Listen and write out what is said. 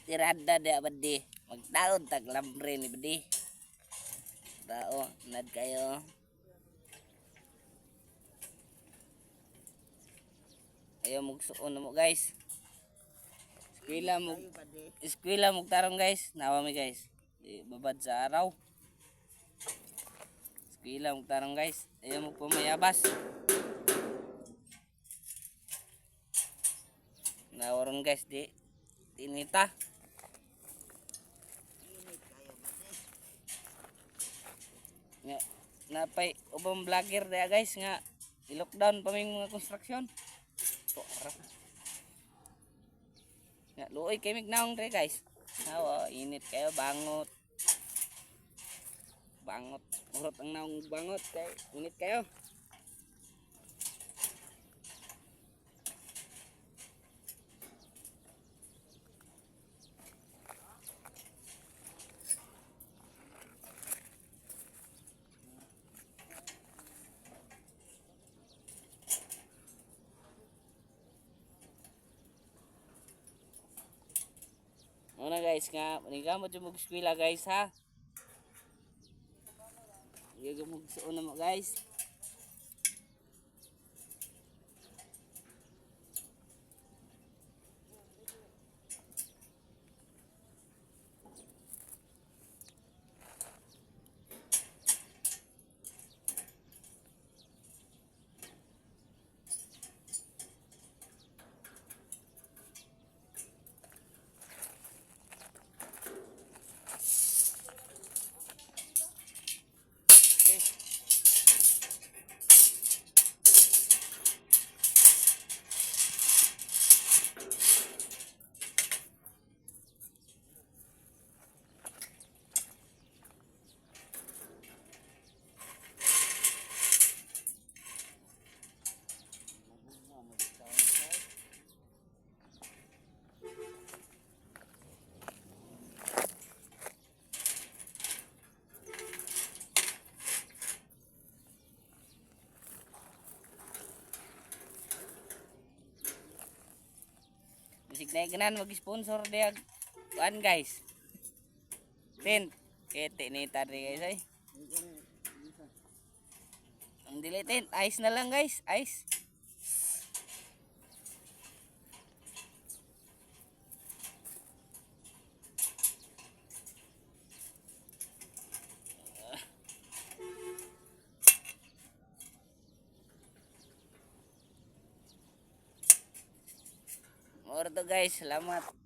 tirada di abadi. Magtaon tag lambre ni badi. Tao, nad kayo. Ayaw magsuon mo guys. Eskwela mo tarong guys. Nawa mi guys. Babad sa araw. Eskwela mo tarong guys. Ayaw mo pumayabas. Nawaron guys di. Tinita. Nga, napay ubang vlogger daya guys nga i-lockdown pa may mga construction. Nga, luoy kay mignaong dre guys. Nawa, init kayo, bangot. Bangot. Urot ang naong bangot kay init kayo. Muna guys nga, manigamot yung mag-eskwela guys ha. Yung mag-suon na mo guys. Bisig na ikanan mag-sponsor diag kuan guys. Tent. Kaya tinita rin guys ay. Ang dili tent. Ice na lang guys. Ice. More to guys. Salamat.